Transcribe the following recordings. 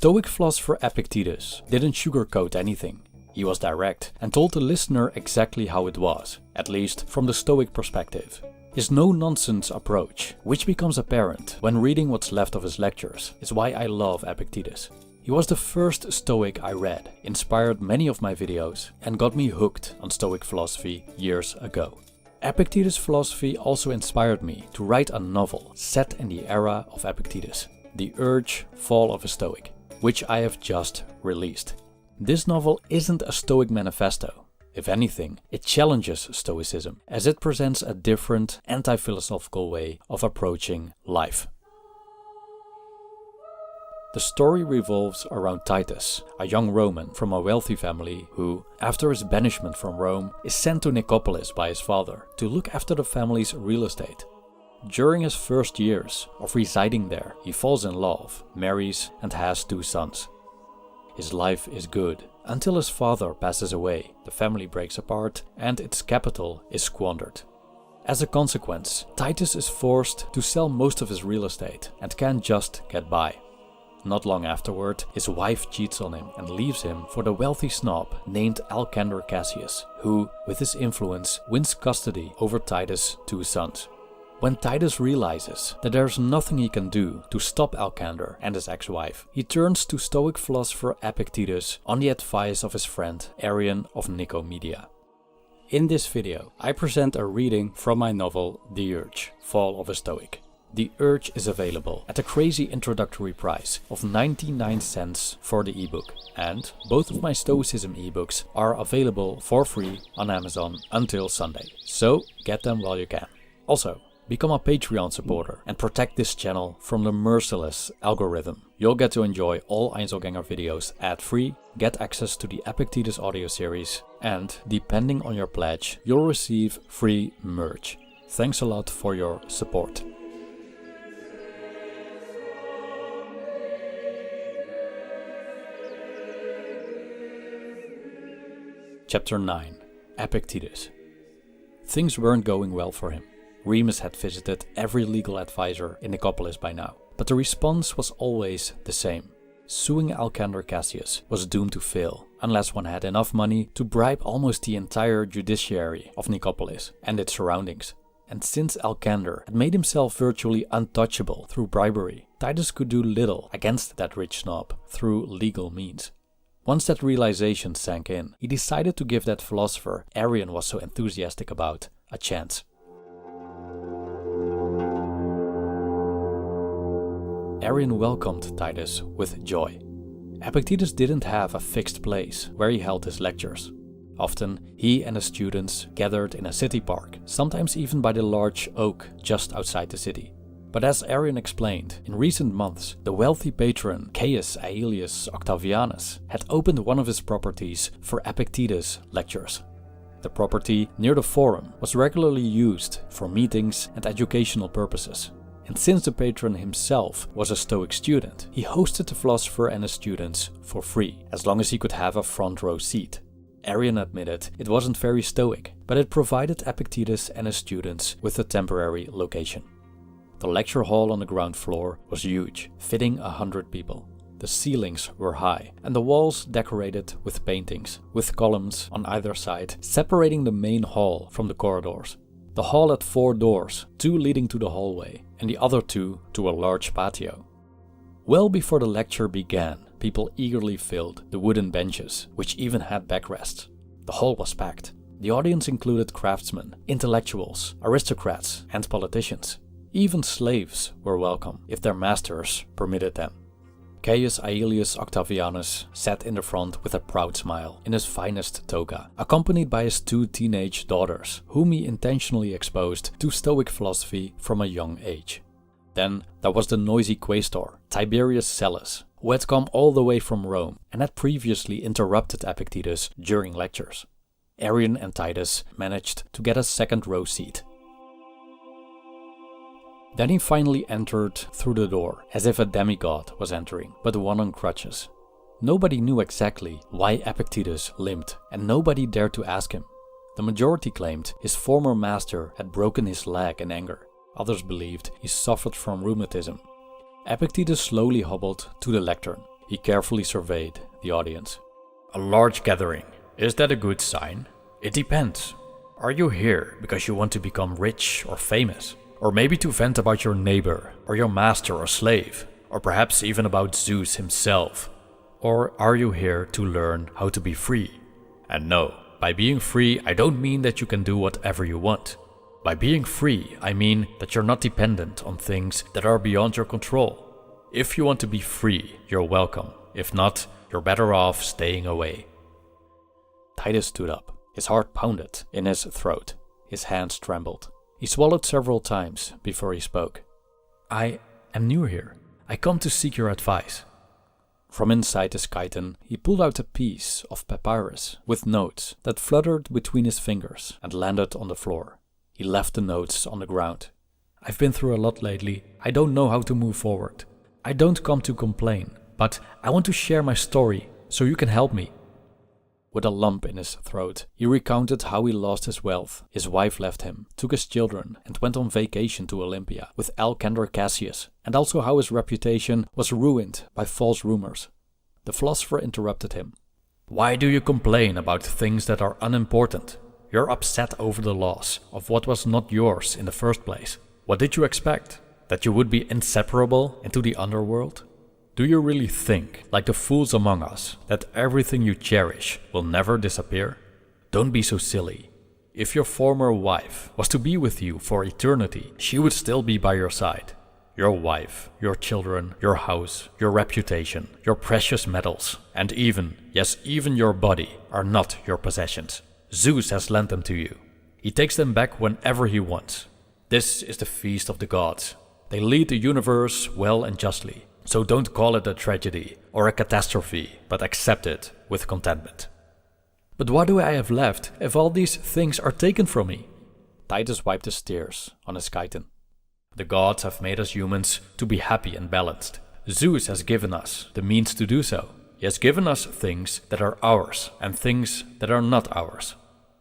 Stoic philosopher Epictetus didn't sugarcoat anything. He was direct and told the listener exactly how it was, at least from the Stoic perspective. His no-nonsense approach, which becomes apparent when reading what's left of his lectures, is why I love Epictetus. He was the first Stoic I read, inspired many of my videos, and got me hooked on Stoic philosophy years ago. Epictetus' philosophy also inspired me to write a novel set in the era of Epictetus, The Urge, Fall of a Stoic, which I have just released. This novel isn't a Stoic manifesto. If anything, it challenges Stoicism, as it presents a different, anti-philosophical way of approaching life. The story revolves around Titus, a young Roman from a wealthy family who, after his banishment from Rome, is sent to Nicopolis by his father to look after the family's real estate. During his first years of residing there, he falls in love, marries, and has 2 sons. His life is good, until his father passes away, the family breaks apart, and its capital is squandered. As a consequence, Titus is forced to sell most of his real estate and can't just get by. Not long afterward, his wife cheats on him and leaves him for the wealthy snob named Alcander Cassius, who, with his influence, wins custody over Titus' 2 sons. When Titus realizes that there's nothing he can do to stop Alcander and his ex-wife, he turns to Stoic philosopher Epictetus on the advice of his friend Arion of Nicomedia. In this video, I present a reading from my novel The Urge, Fall of a Stoic. The Urge is available at a crazy introductory price of 99 cents for the ebook, and both of my Stoicism ebooks are available for free on Amazon until Sunday, so get them while you can. Also, become a Patreon supporter and protect this channel from the merciless algorithm. You'll get to enjoy all Einzelgänger videos ad-free, get access to the Epictetus audio series, and depending on your pledge, you'll receive free merch. Thanks a lot for your support. Chapter 9. Epictetus. Things weren't going well for him. Remus had visited every legal advisor in Nicopolis by now, but the response was always the same. Suing Alcander Cassius was doomed to fail, unless one had enough money to bribe almost the entire judiciary of Nicopolis and its surroundings. And since Alcander had made himself virtually untouchable through bribery, Titus could do little against that rich snob through legal means. Once that realization sank in, he decided to give that philosopher Arion was so enthusiastic about a chance. Arion welcomed Titus with joy. Epictetus didn't have a fixed place where he held his lectures. Often, he and his students gathered in a city park, sometimes even by the large oak just outside the city. But as Arion explained, in recent months, the wealthy patron Caius Aelius Octavianus had opened one of his properties for Epictetus lectures. The property near the forum was regularly used for meetings and educational purposes. And since the patron himself was a Stoic student, he hosted the philosopher and his students for free, as long as he could have a front row seat. Arion admitted it wasn't very Stoic, but it provided Epictetus and his students with a temporary location. The lecture hall on the ground floor was huge, fitting 100 people. The ceilings were high, and the walls decorated with paintings, with columns on either side, separating the main hall from the corridors. The hall had 4 doors, 2 leading to the hallway, and the other 2 to a large patio. Well before the lecture began, people eagerly filled the wooden benches, which even had backrests. The hall was packed. The audience included craftsmen, intellectuals, aristocrats, and politicians. Even slaves were welcome, if their masters permitted them. Caius Aelius Octavianus sat in the front with a proud smile, in his finest toga, accompanied by his 2 teenage daughters, whom he intentionally exposed to Stoic philosophy from a young age. Then there was the noisy quaestor, Tiberius Sellus, who had come all the way from Rome and had previously interrupted Epictetus during lectures. Arion and Titus managed to get a second row seat. Then he finally entered through the door, as if a demigod was entering, but one on crutches. Nobody knew exactly why Epictetus limped, and nobody dared to ask him. The majority claimed his former master had broken his leg in anger. Others believed he suffered from rheumatism. Epictetus slowly hobbled to the lectern. He carefully surveyed the audience. A large gathering. Is that a good sign? It depends. Are you here because you want to become rich or famous? Or maybe to vent about your neighbor, or your master or slave? Or perhaps even about Zeus himself? Or are you here to learn how to be free? And no, by being free, I don't mean that you can do whatever you want. By being free, I mean that you're not dependent on things that are beyond your control. If you want to be free, you're welcome. If not, you're better off staying away. Titus stood up. His heart pounded in his throat. His hands trembled. He swallowed several times before he spoke. I am new here. I come to seek your advice. From inside his chiton, he pulled out a piece of papyrus with notes that fluttered between his fingers and landed on the floor. He left the notes on the ground. I've been through a lot lately. I don't know how to move forward. I don't come to complain, but I want to share my story so you can help me. With a lump in his throat, he recounted how he lost his wealth, his wife left him, took his children, and went on vacation to Olympia with Alexander Cassius, and also how his reputation was ruined by false rumors. The philosopher interrupted him. Why do you complain about things that are unimportant? You're upset over the loss of what was not yours in the first place. What did you expect? That you would be inseparable into the underworld? Do you really think, like the fools among us, that everything you cherish will never disappear? Don't be so silly. If your former wife was to be with you for eternity, she would still be by your side. Your wife, your children, your house, your reputation, your precious metals, and even, yes, even your body are not your possessions. Zeus has lent them to you. He takes them back whenever he wants. This is the feast of the gods. They lead the universe well and justly. So don't call it a tragedy or a catastrophe, but accept it with contentment. But what do I have left if all these things are taken from me? Titus wiped his tears on his chiton. The gods have made us humans to be happy and balanced. Zeus has given us the means to do so. He has given us things that are ours and things that are not ours.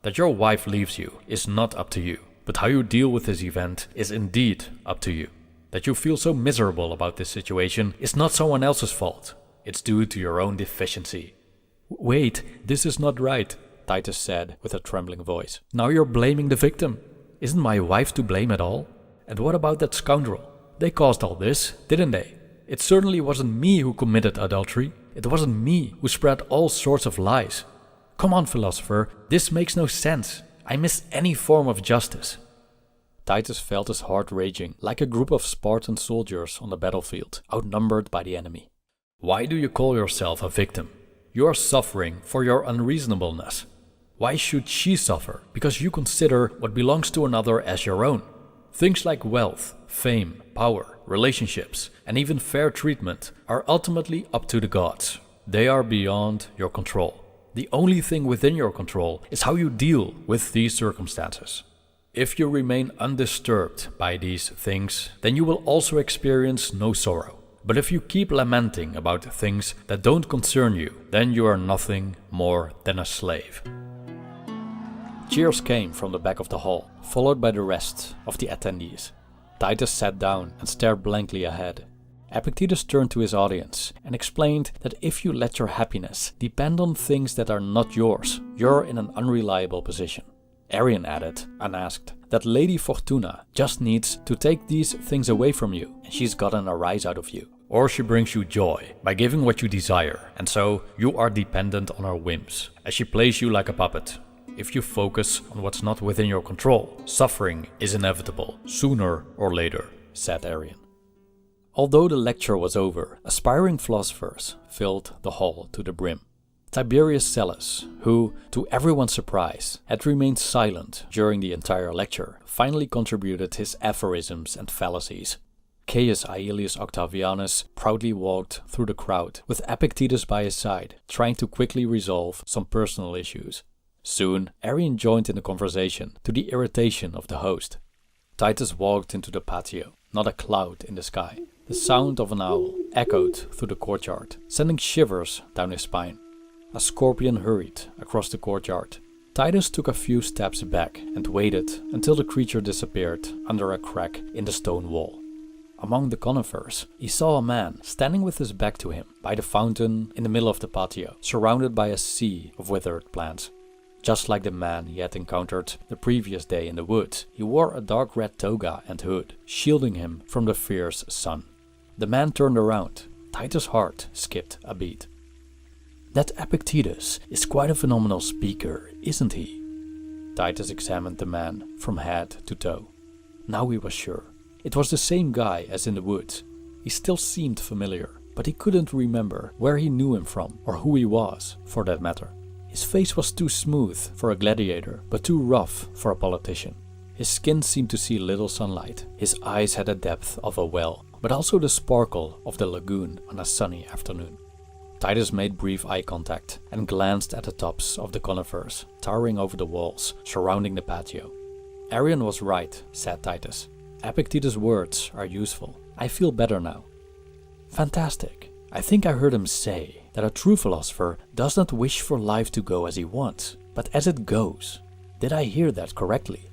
That your wife leaves you is not up to you, but how you deal with this event is indeed up to you. That you feel so miserable about this situation is not someone else's fault. It's due to your own deficiency. Wait, this is not right, Titus said with a trembling voice. Now you're blaming the victim. Isn't my wife to blame at all? And what about that scoundrel? They caused all this, didn't they? It certainly wasn't me who committed adultery. It wasn't me who spread all sorts of lies. Come on, philosopher, this makes no sense. I miss any form of justice. Titus felt his heart raging like a group of Spartan soldiers on the battlefield, outnumbered by the enemy. Why do you call yourself a victim? You are suffering for your unreasonableness. Why should she suffer? Because you consider what belongs to another as your own. Things like wealth, fame, power, relationships, and even fair treatment are ultimately up to the gods. They are beyond your control. The only thing within your control is how you deal with these circumstances. If you remain undisturbed by these things, then you will also experience no sorrow. But if you keep lamenting about things that don't concern you, then you are nothing more than a slave. Cheers came from the back of the hall, followed by the rest of the attendees. Titus sat down and stared blankly ahead. Epictetus turned to his audience and explained that if you let your happiness depend on things that are not yours, you're in an unreliable position. Arion added, unasked, that Lady Fortuna just needs to take these things away from you and she's gotten a rise out of you. Or she brings you joy by giving what you desire, and so you are dependent on her whims, as she plays you like a puppet. If you focus on what's not within your control, suffering is inevitable, sooner or later, said Arion. Although the lecture was over, aspiring philosophers filled the hall to the brim. Tiberius Sellus, who, to everyone's surprise, had remained silent during the entire lecture, finally contributed his aphorisms and fallacies. Caius Aelius Octavianus proudly walked through the crowd, with Epictetus by his side, trying to quickly resolve some personal issues. Soon, Arion joined in the conversation, to the irritation of the host. Titus walked into the patio, not a cloud in the sky. The sound of an owl echoed through the courtyard, sending shivers down his spine. A scorpion hurried across the courtyard. Titus took a few steps back and waited until the creature disappeared under a crack in the stone wall. among the conifers, he saw a man standing with his back to him by the fountain in the middle of the patio, surrounded by a sea of withered plants. Just like the man he had encountered the previous day in the woods, he wore a dark red toga and hood, shielding him from the fierce sun. The man turned around. Titus' heart skipped a beat. That Epictetus is quite a phenomenal speaker, isn't he? Titus examined the man from head to toe. Now he was sure. It was the same guy as in the woods. He still seemed familiar, but he couldn't remember where he knew him from or who he was, for that matter. His face was too smooth for a gladiator, but too rough for a politician. His skin seemed to see little sunlight. His eyes had the depth of a well, but also the sparkle of the lagoon on a sunny afternoon. Titus made brief eye contact and glanced at the tops of the conifers, towering over the walls surrounding the patio. Arion was right, said Titus. Epictetus' words are useful. I feel better now. Fantastic. I think I heard him say that a true philosopher does not wish for life to go as he wants, but as it goes. Did I hear that correctly?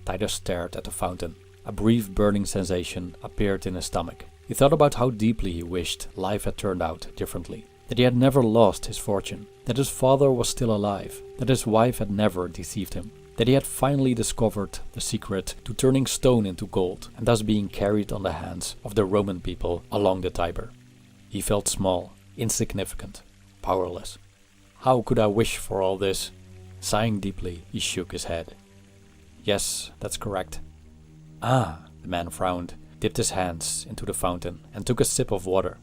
Titus stared at the fountain. A brief burning sensation appeared in his stomach. He thought about how deeply he wished life had turned out differently. That he had never lost his fortune. That his father was still alive. That his wife had never deceived him. That he had finally discovered the secret to turning stone into gold and thus being carried on the hands of the Roman people along the Tiber. He felt small, insignificant, powerless. How could I wish for all this? Sighing deeply, he shook his head. Yes, that's correct. Ah, the man frowned, dipped his hands into the fountain and took a sip of water.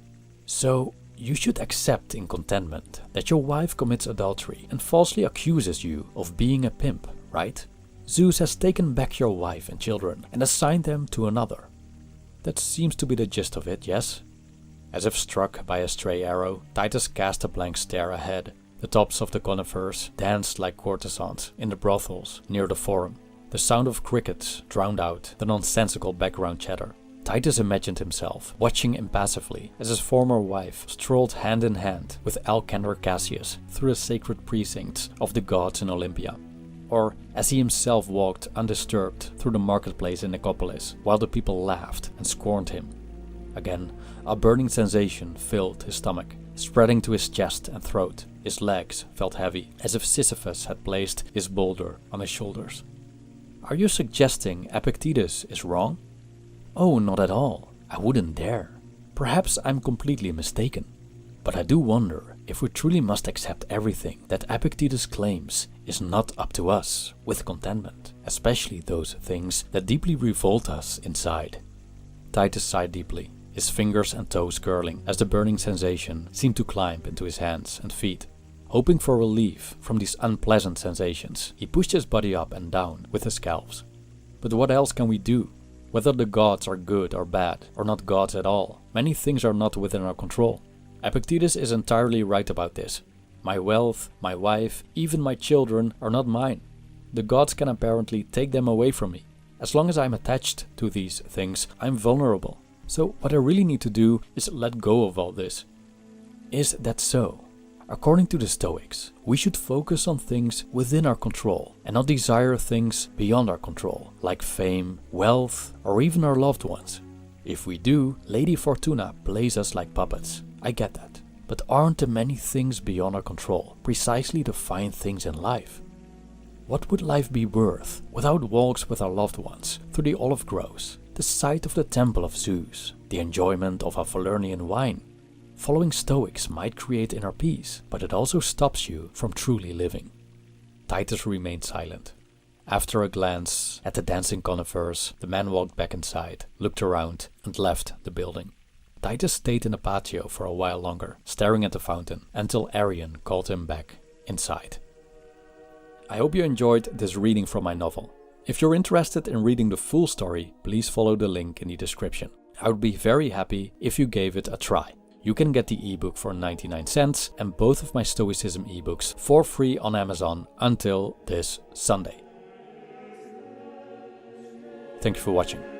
So, you should accept in contentment that your wife commits adultery and falsely accuses you of being a pimp, right? Zeus has taken back your wife and children and assigned them to another. That seems to be the gist of it, yes? As if struck by a stray arrow, Titus cast a blank stare ahead. The tops of the conifers danced like courtesans in the brothels near the forum. The sound of crickets drowned out the nonsensical background chatter. Titus imagined himself watching impassively as his former wife strolled hand in hand with Alcander Cassius through the sacred precincts of the gods in Olympia. Or as he himself walked undisturbed through the marketplace in Nicopolis while the people laughed and scorned him. Again, a burning sensation filled his stomach, spreading to his chest and throat. His legs felt heavy, as if Sisyphus had placed his boulder on his shoulders. Are you suggesting Epictetus is wrong? Oh, not at all. I wouldn't dare. Perhaps I'm completely mistaken. But I do wonder if we truly must accept everything that Epictetus claims is not up to us with contentment, especially those things that deeply revolt us inside. Titus sighed deeply, his fingers and toes curling as the burning sensation seemed to climb into his hands and feet. Hoping for relief from these unpleasant sensations, he pushed his body up and down with his calves. But what else can we do? Whether the gods are good or bad, or not gods at all, many things are not within our control. Epictetus is entirely right about this. My wealth, my wife, even my children are not mine. The gods can apparently take them away from me. As long as I'm attached to these things, I'm vulnerable. So what I really need to do is let go of all this. Is that so? According to the Stoics, we should focus on things within our control and not desire things beyond our control, like fame, wealth, or even our loved ones. If we do, Lady Fortuna plays us like puppets. I get that. But aren't the many things beyond our control precisely the fine things in life? What would life be worth without walks with our loved ones through the olive groves, the sight of the temple of Zeus, the enjoyment of a Falernian wine? Following Stoics might create inner peace, but it also stops you from truly living. Titus remained silent. After a glance at the dancing conifers, the man walked back inside, looked around, and left the building. Titus stayed in the patio for a while longer, staring at the fountain, until Arion called him back inside. I hope you enjoyed this reading from my novel. If you're interested in reading the full story, please follow the link in the description. I would be very happy if you gave it a try. You can get the ebook for 99 cents and both of my Stoicism ebooks for free on Amazon until this Sunday. Thank you for watching.